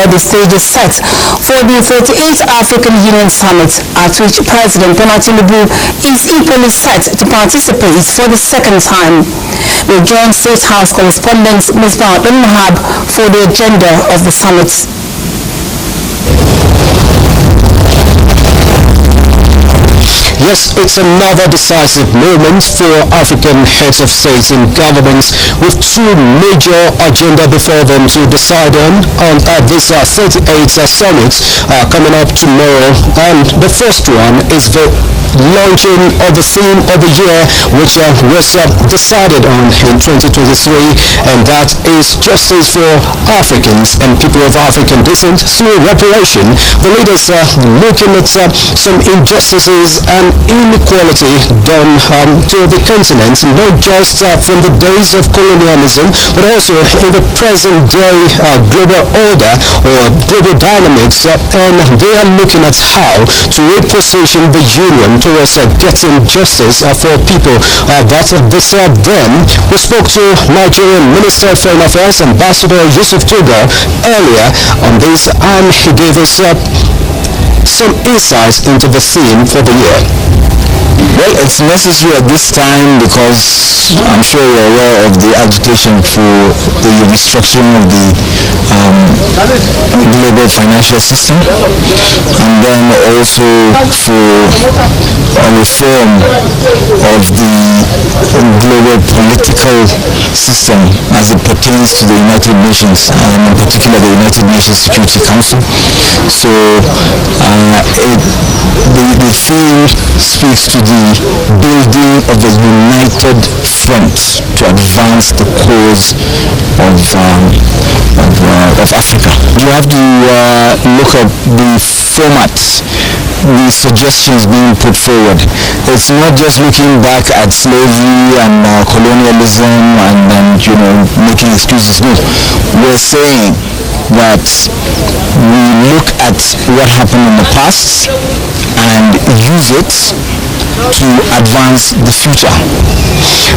The stage is set for the 38th African Union Summit, at which President Tinubu is equally set to participate for the second time. We join State House correspondent Ms. Mahab for the agenda of the summit. Yes, it's another decisive moment for African heads of states and governments, with two major agendas before them to decide on this 38th summit coming up tomorrow. And the first one is the launching of the theme of the year, which was decided on in 2023, and that is justice for Africans and people of African descent through reparation. The leaders are looking at some injustices and inequality done to the continent, not just from the days of colonialism, but also in the present day global order or global dynamics, and they are looking at how to reposition the union towards getting justice for people that deserve them. We spoke to Nigerian Minister of Foreign Affairs, Ambassador Yusuf Tuga, earlier on this, and he gave us some insights into the theme for the year. Well, it's necessary at this time because I'm sure you're aware of the agitation for the restructuring of the global financial system, and then also for a reform of the global political system as it pertains to the United Nations, and in particular the United Nations Security Council. So the theme speaks to the building of a united front to advance the cause of Africa. You have to look at the format, the suggestions being put forward. It's not just looking back at slavery and colonialism and making excuses. No, we're saying that we look at what happened in the past and use it to advance the future.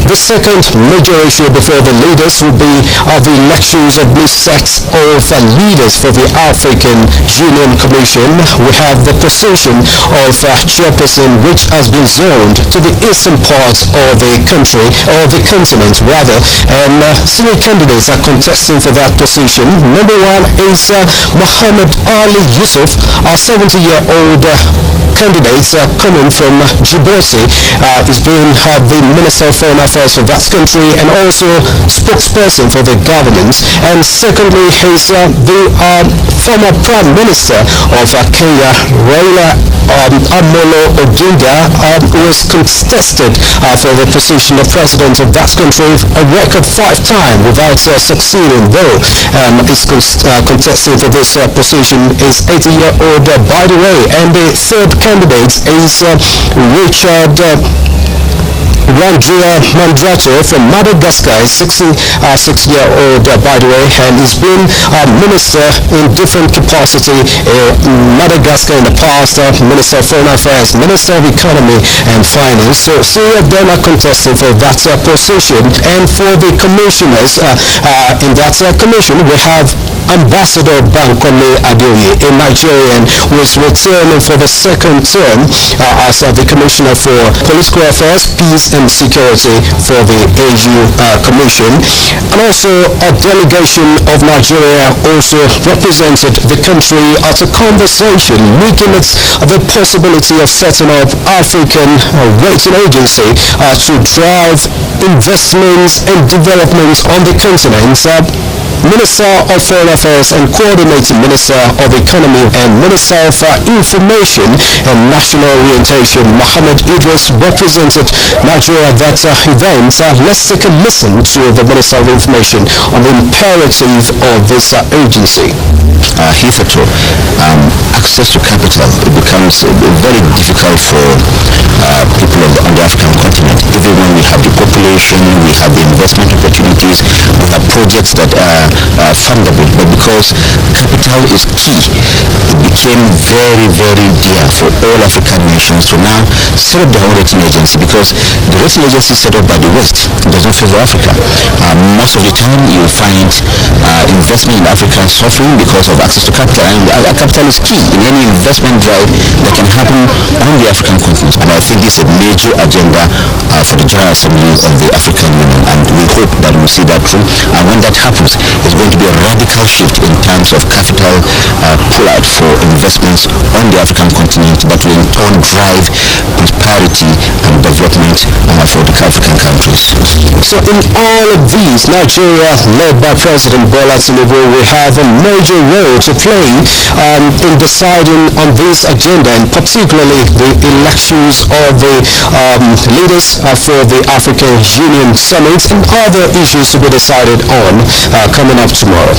The second major issue before the leaders will be the elections of new sets of leaders for the African Union Commission. We have the position of chairperson, which has been zoned to the eastern part of the country, or the continent rather, and three candidates are contesting for that position. Number one is Muhammad Ali Yusuf, a 70-year-old candidate coming from Djibouti. He's been the Minister of Foreign Affairs for that country and also spokesperson for the government. And secondly, he's the former Prime Minister of Kenya, Raila Amolo Odinga, who was contested for the position of president of that country a record 5 times without succeeding, though. He's contesting for this position is 80-year-old, by the way. And the third candidate is Richard Randria Mandrato from Madagascar. Is 66-year-old, by the way, and he's been minister in different capacity in Madagascar in the past, Minister of Foreign Affairs, Minister of Economy and Finance. So 3 of them are contesting for that position. And for the commissioners in that commission, we have Ambassador Bankole Adeoye, a Nigerian who is returning for the second term as the Commissioner for Political Affairs, Peace and Security for the AU Commission. And also a delegation of Nigeria also represented the country at a conversation looking at the possibility of setting up African rating agency to drive investments and developments on the continent. Minister of Foreign Affairs and Coordinating Minister of Economy and Minister of Information and National Orientation, Mohammed Idris, represented Nigeria at that event. Let's take a listen to the Minister of Information on the imperative of this agency. Hitherto, access to capital, it becomes very difficult for people on the African continent. Even when we have the population, we have the investment opportunities, we have projects that are fundable, but because capital is key, it became very, very dear for all African nations to now set up their own rating agency, because the rating agency set up by the West does not favor Africa. Most of the time you find investment in Africa suffering because of access to capital, and capital is key in any investment drive that can happen on the African continent. And I think it's a major agenda for the General Assembly of the African Union, and we hope that we see that through. And when that happens, it's going to be a radical shift in terms of capital pull-out for investments on the African continent that will in turn drive prosperity and development for the African countries. So in all of these, Nigeria, led by President Bola Tinubu, will have a major role to play in deciding on this agenda, and particularly the elections of the leaders for the African Union Summit and other issues to be decided on coming up tomorrow.